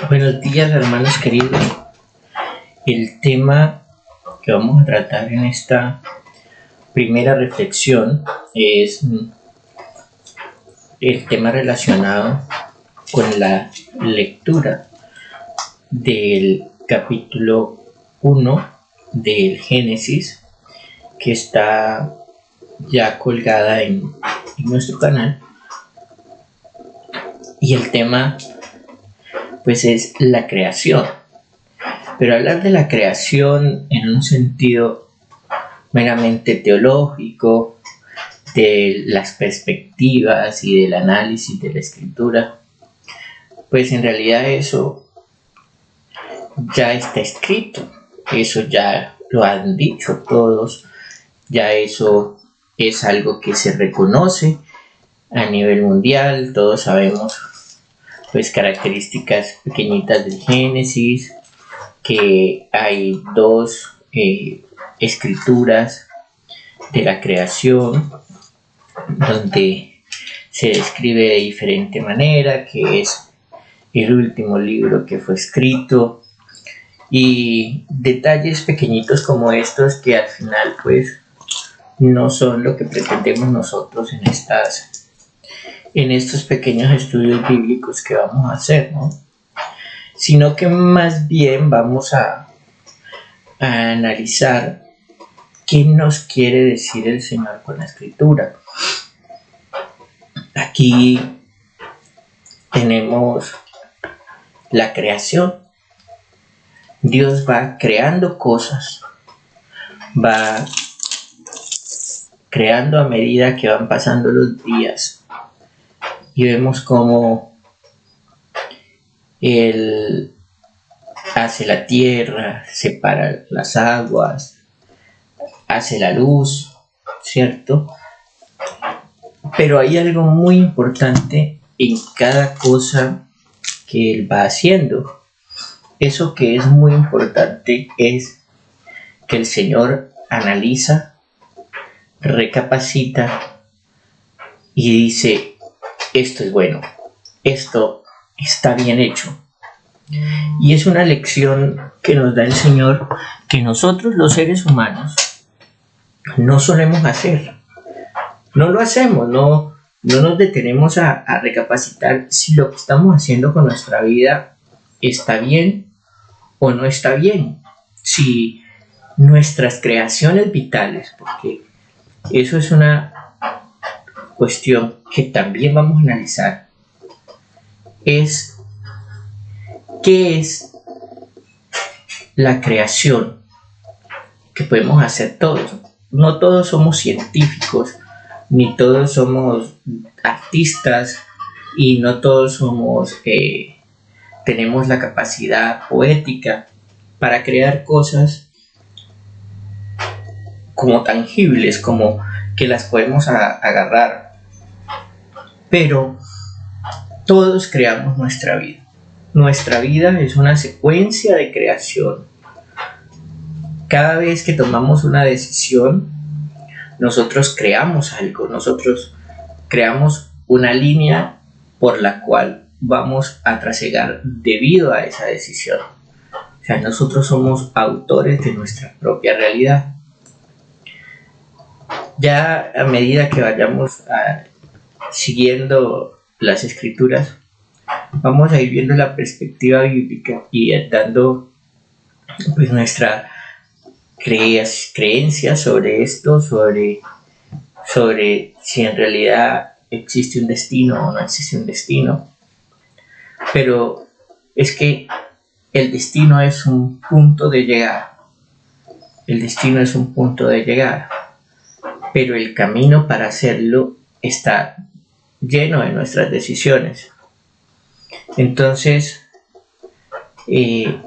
Buenos días, hermanos queridos. El tema que vamos a tratar en esta primera reflexión es el tema relacionado con la lectura del capítulo 1 del Génesis, que está ya colgada en nuestro canal. Y el tema pues es la creación, pero hablar de la creación en un sentido meramente teológico, de las perspectivas y del análisis de la escritura, pues en realidad eso ya está escrito, eso ya lo han dicho todos, ya eso es algo que se reconoce a nivel mundial. Todos sabemos pues características pequeñitas del Génesis, que hay dos escrituras de la creación donde se describe de diferente manera, que es el último libro que fue escrito, y detalles pequeñitos como estos que al final pues no son lo que pretendemos nosotros en estos pequeños estudios bíblicos que vamos a hacer, ¿no? Sino que más bien vamos a analizar qué nos quiere decir el Señor con la escritura. Aquí tenemos la creación. Dios va creando cosas, va creando a medida que van pasando los días. Y vemos cómo Él hace la tierra, separa las aguas, hace la luz, ¿cierto? Pero hay algo muy importante en cada cosa que Él va haciendo. Eso que es muy importante es que el Señor analiza, recapacita y dice: esto es bueno, esto está bien hecho. Y es una lección que nos da el Señor, que nosotros los seres humanos no solemos hacer. No lo hacemos, no nos detenemos a recapacitar si lo que estamos haciendo con nuestra vida está bien o no está bien. Si nuestras creaciones vitales, porque eso es una cuestión que también vamos a analizar, es qué es la creación que podemos hacer todos. No todos somos científicos, ni todos somos artistas, y no todos tenemos la capacidad poética para crear cosas como tangibles, como que las podemos agarrar. Pero todos creamos nuestra vida. Nuestra vida es una secuencia de creación. Cada vez que tomamos una decisión, nosotros creamos algo, nosotros creamos una línea por la cual vamos a trasegar debido a esa decisión. O sea, nosotros somos autores de nuestra propia realidad. Ya a medida que vayamos siguiendo las escrituras, vamos a ir viendo la perspectiva bíblica y dando pues nuestra creencia sobre esto, sobre si en realidad existe un destino o no existe un destino. Pero es que el destino es un punto de llegada. El destino es un punto de llegada, pero el camino para hacerlo está lleno de nuestras decisiones. Entonces, eso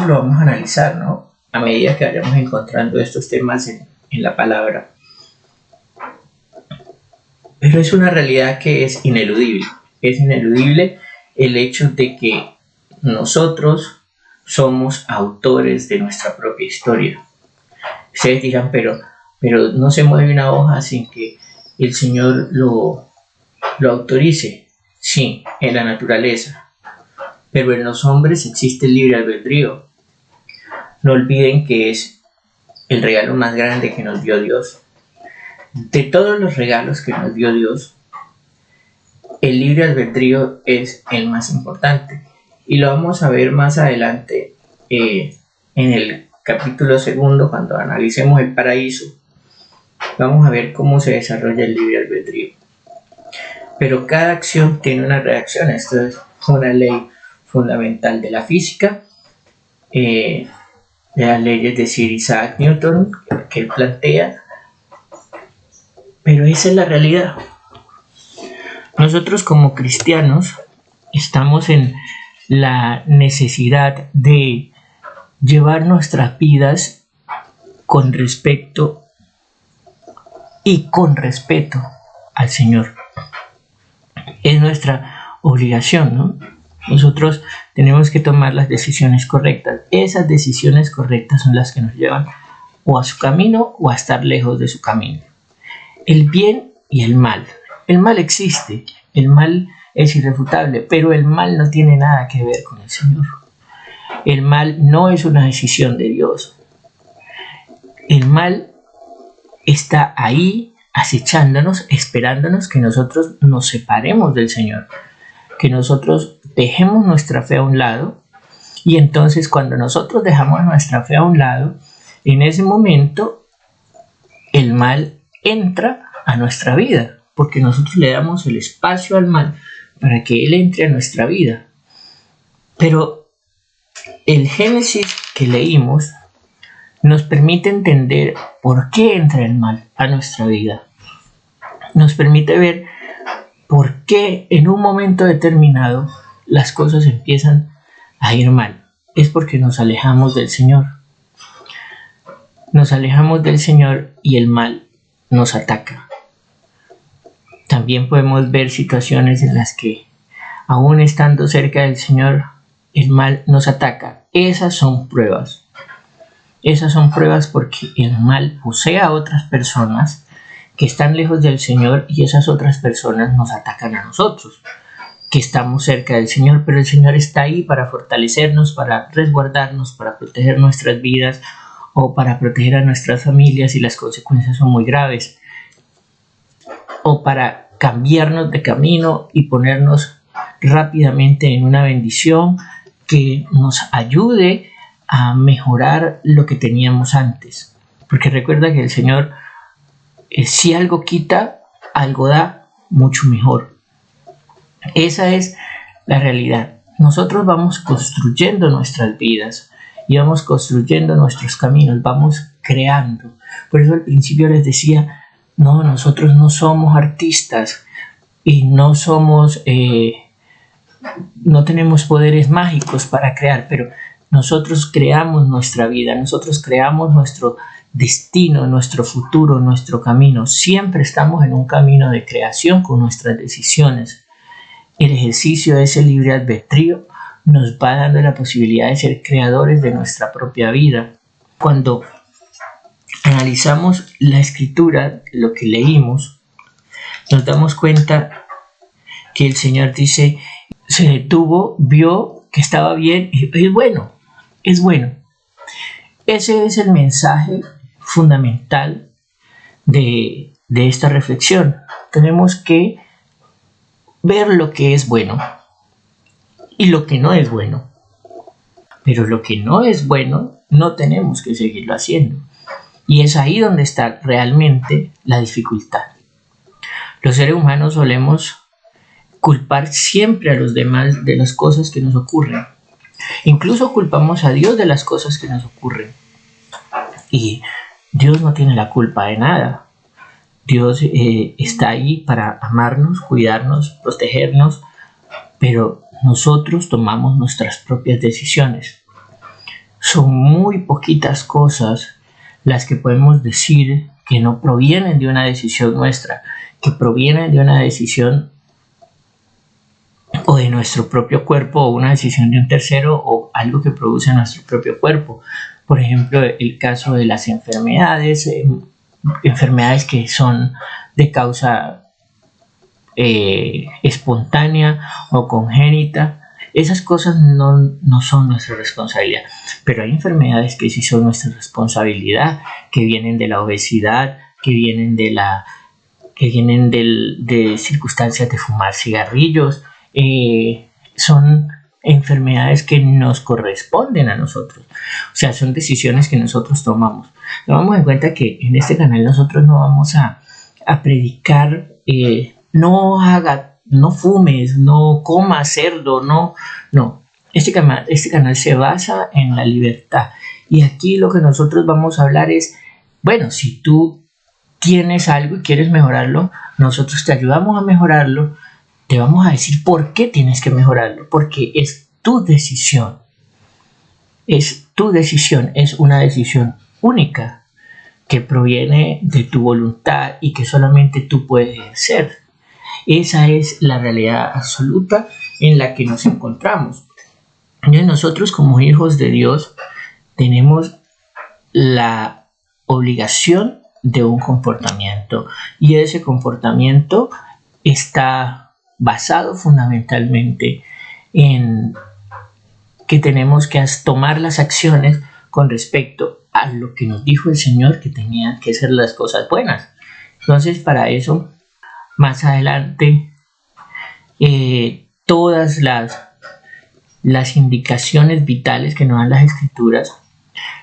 lo vamos a analizar, ¿no? A medida que vayamos encontrando estos temas en la palabra. Pero es una realidad que es ineludible. Es ineludible el hecho de que nosotros somos autores de nuestra propia historia. Ustedes dirán, pero no se mueve una hoja sin que el Señor lo autorice. Sí, en la naturaleza. pero en los hombres existe el libre albedrío. No olviden que es el regalo más grande que nos dio Dios. De todos los regalos que nos dio Dios, el libre albedrío es el más importante. Y lo vamos a ver más adelante en el capítulo 2, cuando analicemos el paraíso. Vamos a ver cómo se desarrolla el libre albedrío. Pero cada acción tiene una reacción. Esto es una ley fundamental de la física, de las leyes de Sir Isaac Newton que él plantea. Pero esa es la realidad. Nosotros como cristianos estamos en la necesidad de llevar nuestras vidas con respecto y con respeto al Señor. Es nuestra obligación, ¿no? Nosotros tenemos que tomar las decisiones correctas. Esas decisiones correctas son las que nos llevan o a su camino o a estar lejos de su camino. El bien y el mal. El mal existe, el mal es irrefutable, pero el mal no tiene nada que ver con el Señor. El mal no es una decisión de Dios. El mal está ahí acechándonos, esperándonos que nosotros nos separemos del Señor, que nosotros dejemos nuestra fe a un lado, y entonces cuando nosotros dejamos nuestra fe a un lado, en ese momento el mal entra a nuestra vida, porque nosotros le damos el espacio al mal para que él entre a nuestra vida. Pero el Génesis que leímos nos permite entender por qué entra el mal a nuestra vida. Nos permite ver por qué en un momento determinado las cosas empiezan a ir mal. Es porque nos alejamos del Señor. Nos alejamos del Señor y el mal nos ataca. También podemos ver situaciones en las que, aún estando cerca del Señor, el mal nos ataca. Esas son pruebas. Esas son pruebas porque el mal posee a otras personas que están lejos del Señor, y esas otras personas nos atacan a nosotros, que estamos cerca del Señor, pero el Señor está ahí para fortalecernos, para resguardarnos, para proteger nuestras vidas o para proteger a nuestras familias si las consecuencias son muy graves, o para cambiarnos de camino y ponernos rápidamente en una bendición que nos ayude a mejorar lo que teníamos antes. Porque recuerda que el Señor, si algo quita, algo da mucho mejor. Esa es la realidad. Nosotros vamos construyendo nuestras vidas y vamos construyendo nuestros caminos, vamos creando. Por eso al principio les decía, no, nosotros no somos artistas y no somos, no tenemos poderes mágicos para crear, pero nosotros creamos nuestra vida, nosotros creamos nuestro destino, nuestro futuro, nuestro camino. Siempre estamos en un camino de creación con nuestras decisiones. El ejercicio de ese libre albedrío nos va dando la posibilidad de ser creadores de nuestra propia vida. Cuando analizamos la escritura, lo que leímos, nos damos cuenta que el Señor dice, se detuvo, vio que estaba bien y es bueno, es bueno. Ese es el mensaje fundamental de esta reflexión. Tenemos que ver lo que es bueno y lo que no es bueno. Pero lo que no es bueno no tenemos que seguirlo haciendo. Y es ahí donde está realmente la dificultad. Los seres humanos solemos culpar siempre a los demás de las cosas que nos ocurren. Incluso culpamos a Dios de las cosas que nos ocurren. Y Dios no tiene la culpa de nada. Dios está ahí para amarnos, cuidarnos, protegernos, pero nosotros tomamos nuestras propias decisiones. Son muy poquitas cosas las que podemos decir que no provienen de una decisión nuestra, que provienen de una decisión o de nuestro propio cuerpo, o una decisión de un tercero, o algo que produce nuestro propio cuerpo. Por ejemplo, el caso de las enfermedades, enfermedades que son de causa espontánea o congénita. Esas cosas no son nuestra responsabilidad, pero hay enfermedades que sí son nuestra responsabilidad, que vienen de la obesidad, que vienen de circunstancias de fumar cigarrillos, son enfermedades que nos corresponden a nosotros, o sea, son decisiones que nosotros tomamos. Tomamos en cuenta que en este canal nosotros no vamos a predicar, no fumes, no comas cerdo, no. Este canal se basa en la libertad, y aquí lo que nosotros vamos a hablar es, bueno, si tú tienes algo y quieres mejorarlo, nosotros te ayudamos a mejorarlo. Te vamos a decir por qué tienes que mejorarlo, porque es tu decisión. Es tu decisión, es una decisión única que proviene de tu voluntad y que solamente tú puedes ejercer. Esa es la realidad absoluta en la que nos encontramos. Y nosotros, como hijos de Dios, tenemos la obligación de un comportamiento, y ese comportamiento está basado fundamentalmente en que tenemos que tomar las acciones con respecto a lo que nos dijo el Señor que tenían que ser las cosas buenas. Entonces, para eso, más adelante, todas las indicaciones vitales que nos dan las Escrituras,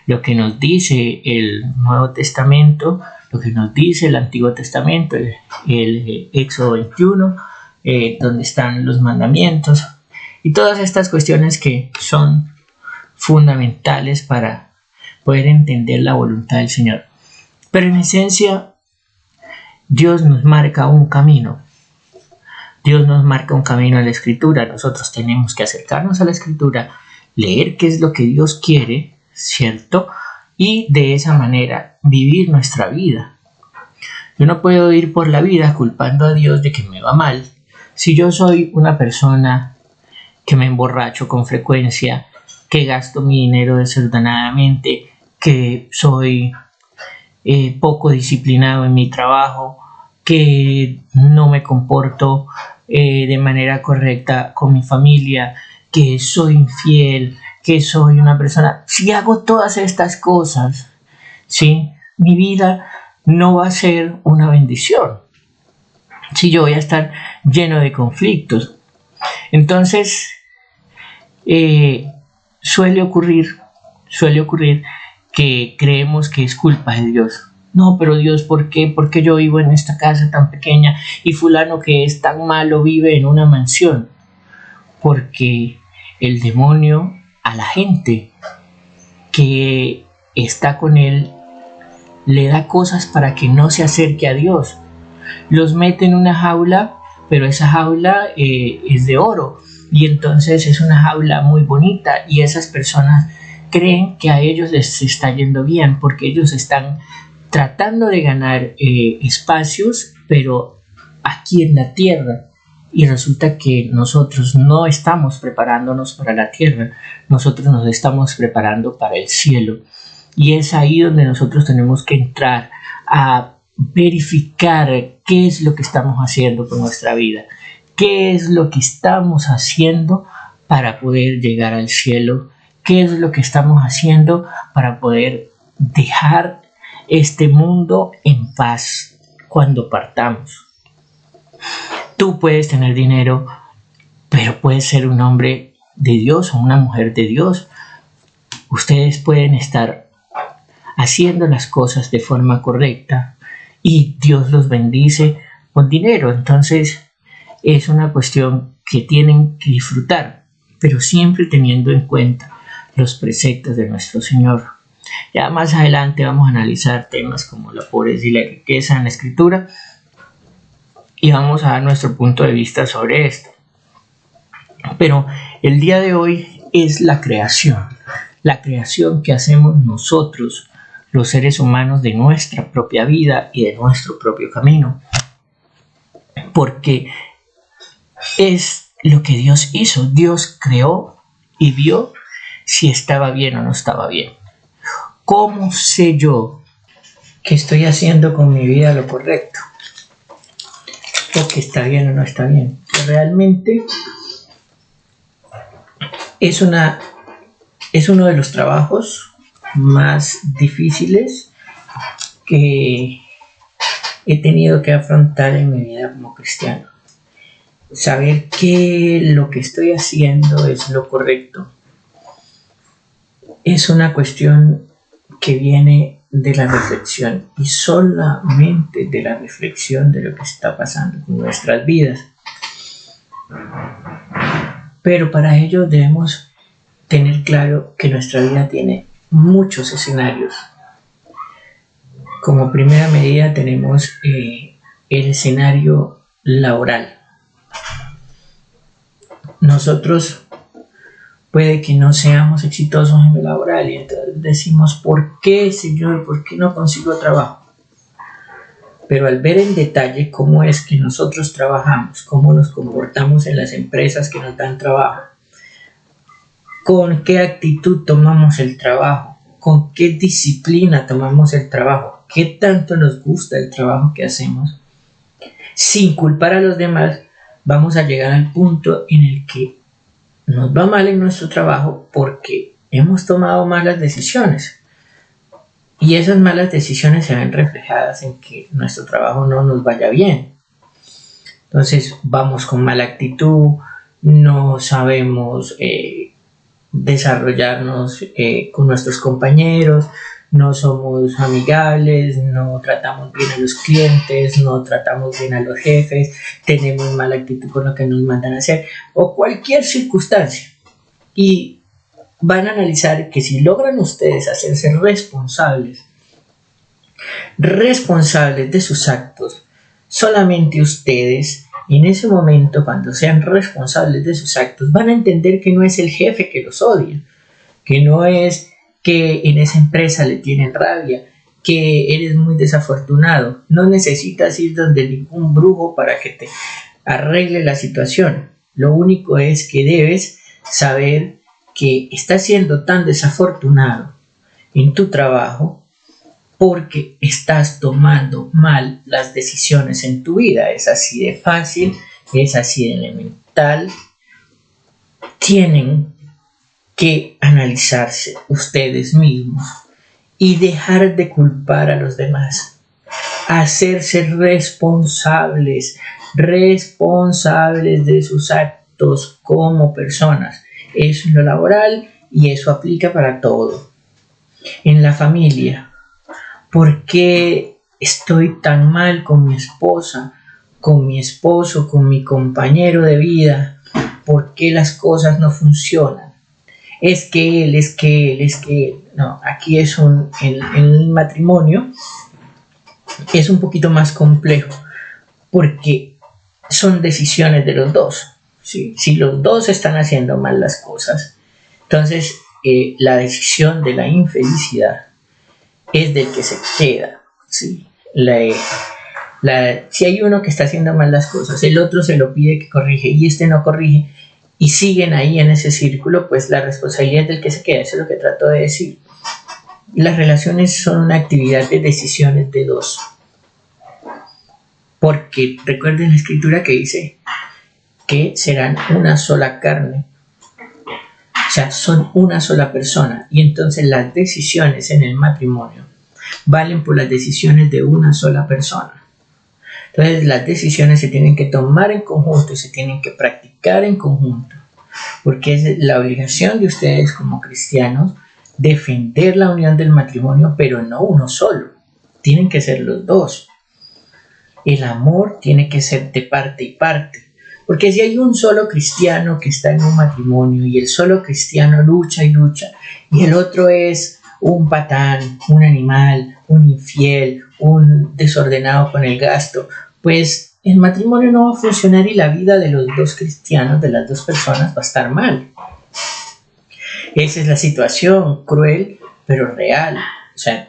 lo que nos dice el Nuevo Testamento, lo que nos dice el Antiguo Testamento, el Éxodo 21, donde están los mandamientos y todas estas cuestiones que son fundamentales para poder entender la voluntad del Señor. Pero en esencia, Dios nos marca un camino. Dios nos marca un camino en la Escritura. Nosotros tenemos que acercarnos a la Escritura, leer qué es lo que Dios quiere, ¿cierto? Y de esa manera vivir nuestra vida. Yo no puedo ir por la vida culpando a Dios de que me va mal, si yo soy una persona que me emborracho con frecuencia, que gasto mi dinero desordenadamente, que soy poco disciplinado en mi trabajo, que no me comporto de manera correcta con mi familia, que soy infiel, que soy una persona... Si hago todas estas cosas, ¿sí?, mi vida no va a ser una bendición. Si yo voy a estar lleno de conflictos. Entonces, suele ocurrir que creemos que es culpa de Dios. No, pero Dios, ¿por qué? Porque yo vivo en esta casa tan pequeña y fulano que es tan malo vive en una mansión. Porque el demonio a la gente que está con él le da cosas para que no se acerque a Dios. Los mete en una jaula, pero esa jaula es de oro, y entonces es una jaula muy bonita, y esas personas creen que a ellos les está yendo bien porque ellos están tratando de ganar espacios, pero aquí en la tierra, y resulta que nosotros no estamos preparándonos para la tierra, nosotros nos estamos preparando para el cielo, y es ahí donde nosotros tenemos que entrar a verificar qué es lo que estamos haciendo con nuestra vida, qué es lo que estamos haciendo para poder llegar al cielo, qué es lo que estamos haciendo para poder dejar este mundo en paz cuando partamos. Tú puedes tener dinero, pero puedes ser un hombre de Dios o una mujer de Dios. Ustedes pueden estar haciendo las cosas de forma correcta y Dios los bendice con dinero. Entonces es una cuestión que tienen que disfrutar, pero siempre teniendo en cuenta los preceptos de nuestro Señor. Ya más adelante vamos a analizar temas como la pobreza y la riqueza en la Escritura, y vamos a dar nuestro punto de vista sobre esto. Pero el día de hoy es la creación que hacemos nosotros, los seres humanos, de nuestra propia vida y de nuestro propio camino. Porque es lo que Dios hizo. Dios creó y vio si estaba bien o no estaba bien. ¿Cómo sé yo que estoy haciendo con mi vida lo correcto? ¿O que está bien o no está bien? Que realmente es uno de los trabajos más difíciles que he tenido que afrontar en mi vida como cristiano. Saber que lo que estoy haciendo es lo correcto. Es una cuestión que viene de la reflexión y solamente de la reflexión de lo que está pasando en nuestras vidas. Pero para ello debemos tener claro que nuestra vida tiene muchos escenarios. Como primera medida tenemos el escenario laboral. Nosotros puede que no seamos exitosos en lo laboral y entonces decimos, ¿por qué, Señor? ¿Por qué no consigo trabajo? Pero al ver en detalle cómo es que nosotros trabajamos, cómo nos comportamos en las empresas que nos dan trabajo, con qué actitud tomamos el trabajo, con qué disciplina tomamos el trabajo, qué tanto nos gusta el trabajo que hacemos, sin culpar a los demás, vamos a llegar al punto en el que nos va mal en nuestro trabajo porque hemos tomado malas decisiones. Y esas malas decisiones se ven reflejadas en que nuestro trabajo no nos vaya bien. Entonces vamos con mala actitud, no sabemos desarrollarnos con nuestros compañeros, no somos amigables, no tratamos bien a los clientes, no tratamos bien a los jefes, tenemos mala actitud con lo que nos mandan a hacer o cualquier circunstancia. Y van a analizar que si logran ustedes hacerse responsables de sus actos, solamente ustedes en ese momento, cuando sean responsables de sus actos, van a entender que no es el jefe que los odia, que no es que en esa empresa le tienen rabia, que eres muy desafortunado, no necesitas ir donde ningún brujo para que te arregle la situación. Lo único es que debes saber que estás siendo tan desafortunado en tu trabajo porque estás tomando mal las decisiones en tu vida. Es así de fácil, es así de elemental. Tienen que analizarse ustedes mismos y dejar de culpar a los demás. Hacerse responsables de sus actos como personas. Eso en lo laboral y eso aplica para todo. En la familia, ¿por qué estoy tan mal con mi esposa, con mi esposo, con mi compañero de vida? ¿Por qué las cosas no funcionan? Es que él. No, aquí es en el matrimonio es un poquito más complejo porque son decisiones de los dos. ¿Sí? Si los dos están haciendo mal las cosas, entonces la decisión de la infelicidad es del que se queda. ¿Sí? Si hay uno que está haciendo mal las cosas, el otro se lo pide que corrige y este no corrige y siguen ahí en ese círculo, pues la responsabilidad es del que se queda. Eso es lo que trato de decir. Las relaciones son una actividad de decisiones de dos. Porque recuerden la escritura que dice que serán una sola carne. O sea, son una sola persona. Y entonces las decisiones en el matrimonio valen por las decisiones de una sola persona. Entonces las decisiones se tienen que tomar en conjunto y se tienen que practicar en conjunto. Porque es la obligación de ustedes como cristianos defender la unión del matrimonio, pero no uno solo. Tienen que ser los dos. El amor tiene que ser de parte y parte. Porque si hay un solo cristiano que está en un matrimonio y el solo cristiano lucha y el otro es un patán, un animal, un infiel, un desordenado con el gasto, pues el matrimonio no va a funcionar y la vida de los dos cristianos, de las dos personas, va a estar mal. Esa es la situación cruel, pero real. O sea,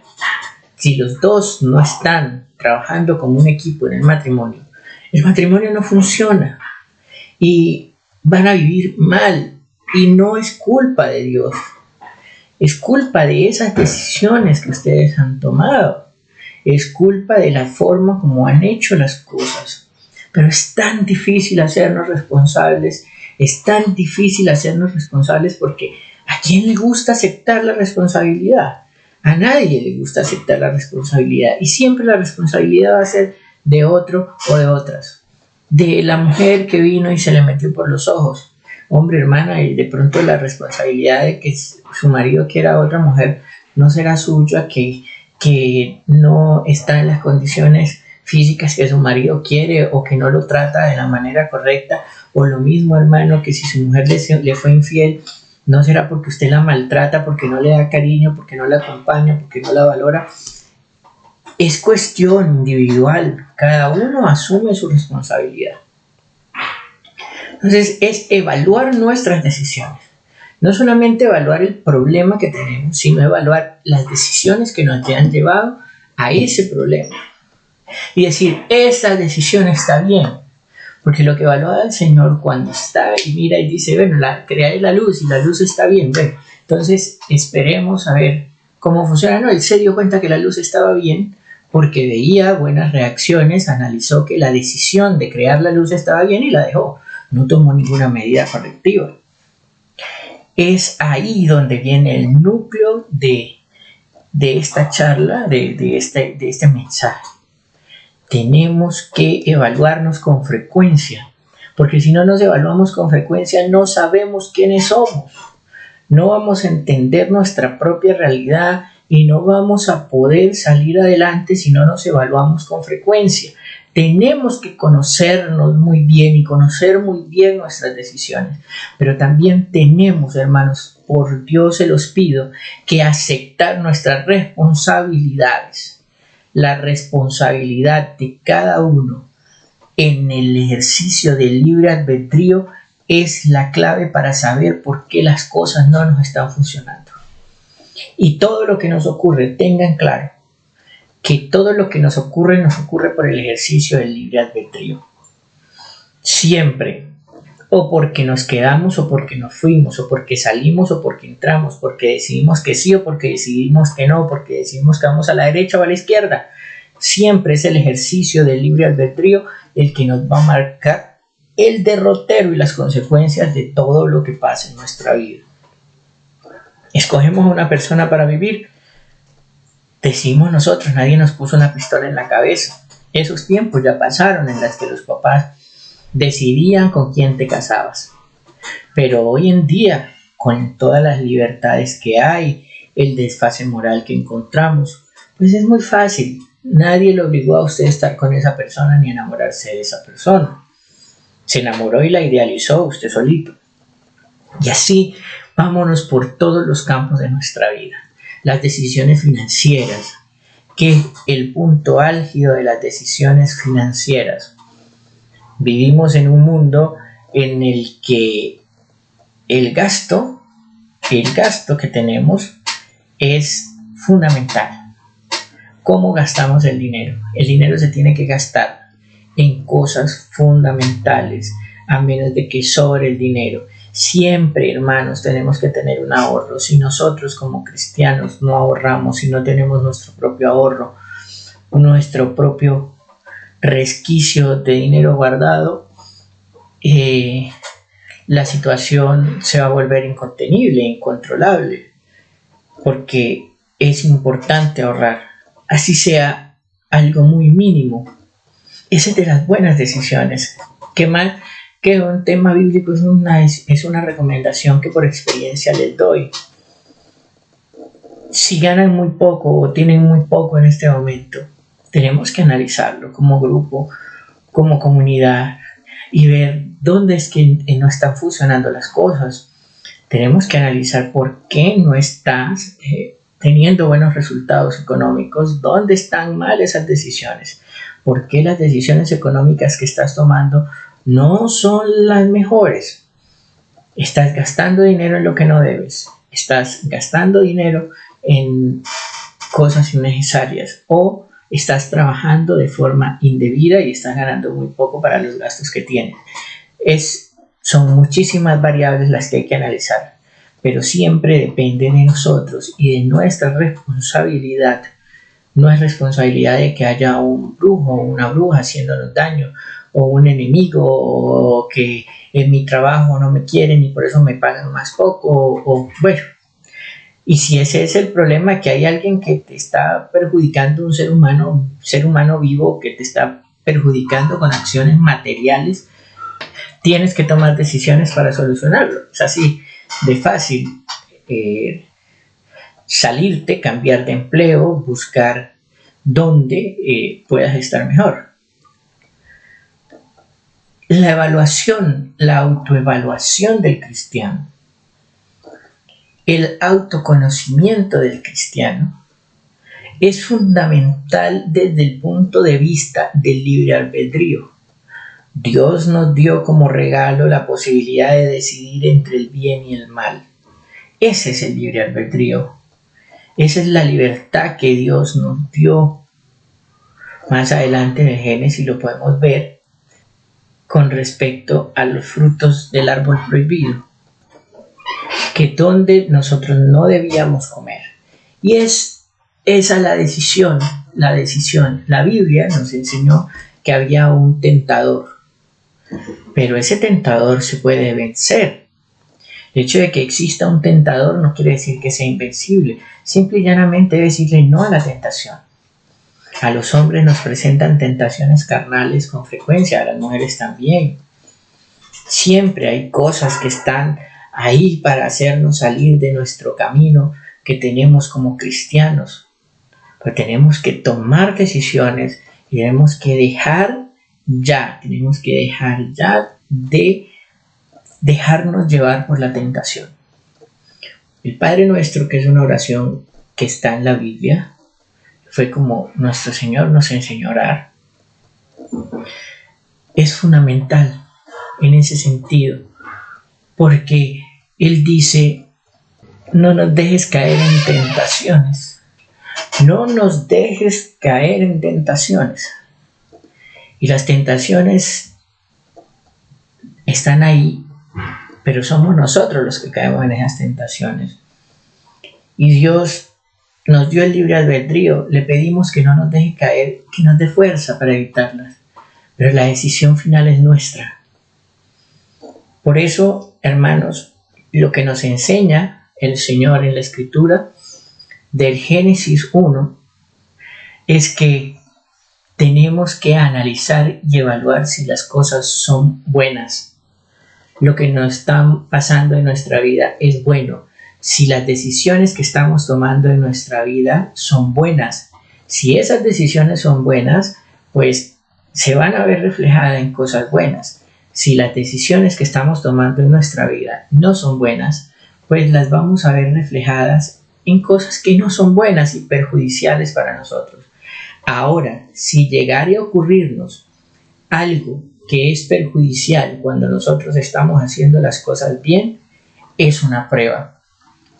si los dos no están trabajando como un equipo en el matrimonio no funciona y van a vivir mal y no es culpa de Dios, es culpa de esas decisiones que ustedes han tomado, es culpa de la forma como han hecho las cosas. Pero es tan difícil hacernos responsables Es tan difícil hacernos responsables porque ¿a quién le gusta aceptar la responsabilidad? A nadie le gusta aceptar la responsabilidad y siempre la responsabilidad va a ser de otro o de otras. De la mujer que vino y se le metió por los ojos. Hombre, hermana, y de pronto la responsabilidad de que su marido quiera a otra mujer no será suya, que no está en las condiciones físicas que su marido quiere o que no lo trata de la manera correcta, o lo mismo, hermano, que si su mujer le fue infiel, no será porque usted la maltrata, porque no le da cariño, porque no la acompaña, porque no la valora. Es cuestión individual, cada uno asume su responsabilidad. Entonces es evaluar nuestras decisiones, no solamente evaluar el problema que tenemos, sino evaluar las decisiones que nos han llevado a ese problema y decir, esta decisión está bien, porque lo que evalúa el Señor cuando está y mira y dice, bueno, crearé la luz y la luz está bien, bueno, entonces esperemos a ver cómo funciona. No, él se dio cuenta que la luz estaba bien porque veía buenas reacciones, analizó que la decisión de crear la luz estaba bien y la dejó, no tomó ninguna medida correctiva. Es ahí donde viene el núcleo de esta charla, de este mensaje. Tenemos que evaluarnos con frecuencia, porque si no nos evaluamos con frecuencia no sabemos quiénes somos, no vamos a entender nuestra propia realidad y no vamos a poder salir adelante si no nos evaluamos con frecuencia. Tenemos que conocernos muy bien y conocer muy bien nuestras decisiones, pero también tenemos, hermanos, por Dios se los pido, que aceptar nuestras responsabilidades. La responsabilidad de cada uno en el ejercicio del libre albedrío es la clave para saber por qué las cosas no nos están funcionando. Y todo lo que nos ocurre, tengan claro que todo lo que nos ocurre por el ejercicio del libre albedrío. Siempre, o porque nos quedamos, o porque nos fuimos, o porque salimos, o porque entramos, porque decidimos que sí, o porque decidimos que no, porque decidimos que vamos a la derecha o a la izquierda. Siempre es el ejercicio del libre albedrío el que nos va a marcar el derrotero y las consecuencias de todo lo que pasa en nuestra vida. Escogemos a una persona para vivir. Decimos nosotros, nadie nos puso una pistola en la cabeza. Esos tiempos ya pasaron en los que los papás decidían con quién te casabas. Pero hoy en día, con todas las libertades que hay, el desfase moral que encontramos, pues es muy fácil. Nadie le obligó a usted a estar con esa persona ni a enamorarse de esa persona. Se enamoró y la idealizó usted solito. Y así vámonos por todos los campos de nuestra vida. Las decisiones financieras, que el punto álgido de las decisiones financieras. Vivimos en un mundo en el que el gasto que tenemos es fundamental. ¿Cómo gastamos el dinero? El dinero se tiene que gastar en cosas fundamentales, a menos de que sobre el dinero. Siempre, hermanos, tenemos que tener un ahorro. Si nosotros como cristianos no ahorramos, si no tenemos nuestro propio ahorro, nuestro propio resquicio de dinero guardado, la situación se va a volver incontenible, incontrolable, porque es importante ahorrar, así sea algo muy mínimo. Esa es de las buenas decisiones. ¿Qué más? Que un tema bíblico es una recomendación que por experiencia les doy. Si ganan muy poco o tienen muy poco en este momento, tenemos que analizarlo como grupo, como comunidad y ver dónde es que no están funcionando las cosas. Tenemos que analizar por qué no estás teniendo buenos resultados económicos, dónde están mal esas decisiones, por qué las decisiones económicas que estás tomando no son las mejores. Estás gastando dinero en lo que no debes. Estás gastando dinero en cosas innecesarias o estás trabajando de forma indebida y estás ganando muy poco para los gastos que tienes. Son muchísimas variables las que hay que analizar, pero siempre depende de nosotros y de nuestra responsabilidad. No es responsabilidad de que haya un brujo o una bruja haciéndonos daño o un enemigo, o que en mi trabajo no me quieren y por eso me pagan más poco, o bueno. Y si ese es el problema, que hay alguien que te está perjudicando, un ser humano vivo que te está perjudicando con acciones materiales, tienes que tomar decisiones para solucionarlo. Es así de fácil. Salirte, cambiar de empleo, buscar dónde puedas estar mejor. La evaluación, la autoevaluación del cristiano, el autoconocimiento del cristiano es fundamental desde el punto de vista del libre albedrío. Dios nos dio como regalo la posibilidad de decidir entre el bien y el mal. Ese es el libre albedrío. Esa es la libertad que Dios nos dio. Más adelante en el Génesis lo podemos ver con respecto a los frutos del árbol prohibido, que donde nosotros no debíamos comer. Y es esa la decisión. La Biblia nos enseñó que había un tentador, pero ese tentador se puede vencer. El hecho de que exista un tentador no quiere decir que sea invencible. Simple y llanamente decirle no a la tentación. A los hombres nos presentan tentaciones carnales con frecuencia, a las mujeres también. Siempre hay cosas que están ahí para hacernos salir de nuestro camino que tenemos como cristianos. Pero tenemos que tomar decisiones y tenemos que dejar ya de dejarnos llevar por la tentación. El Padre Nuestro, que es una oración que está en la Biblia, fue como nuestro Señor nos enseñó a orar. Es fundamental en ese sentido, porque Él dice, no nos dejes caer en tentaciones. No nos dejes caer en tentaciones. Y las tentaciones están ahí, pero somos nosotros los que caemos en esas tentaciones. Y Dios nos dio el libre albedrío. Le pedimos que no nos deje caer, que nos dé fuerza para evitarlas. Pero la decisión final es nuestra. Por eso, hermanos, lo que nos enseña el Señor en la Escritura del Génesis 1 es que tenemos que analizar y evaluar si las cosas son buenas. Lo que nos está pasando en nuestra vida es bueno. Si las decisiones que estamos tomando en nuestra vida son buenas. Si esas decisiones son buenas, pues se van a ver reflejadas en cosas buenas. Si las decisiones que estamos tomando en nuestra vida no son buenas, pues las vamos a ver reflejadas en cosas que no son buenas y perjudiciales para nosotros. Ahora, si llegara a ocurrirnos algo que es perjudicial cuando nosotros estamos haciendo las cosas bien, es una prueba.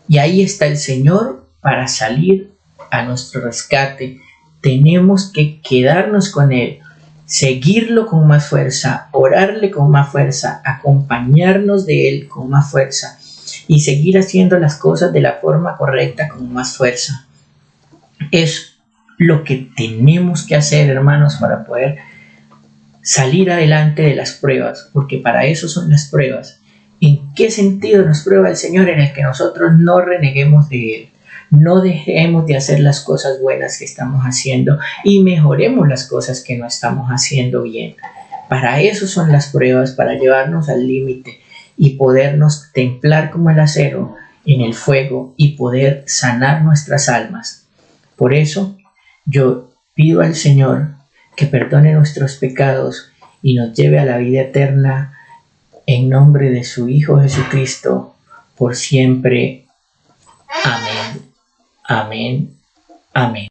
Y ahí está el Señor para salir a nuestro rescate. Tenemos que quedarnos con Él, seguirlo con más fuerza, orarle con más fuerza, acompañarnos de Él con más fuerza y seguir haciendo las cosas de la forma correcta con más fuerza. Es lo que tenemos que hacer, hermanos, para poder salir adelante de las pruebas, porque para eso son las pruebas. ¿En qué sentido nos prueba el Señor? En el que nosotros no reneguemos de Él, no dejemos de hacer las cosas buenas que estamos haciendo y mejoremos las cosas que no estamos haciendo bien. Para eso son las pruebas, para llevarnos al límite y podernos templar como el acero en el fuego y poder sanar nuestras almas. Por eso yo pido al Señor que perdone nuestros pecados y nos lleve a la vida eterna en nombre de su Hijo Jesucristo, por siempre. Amén. Amén. Amén.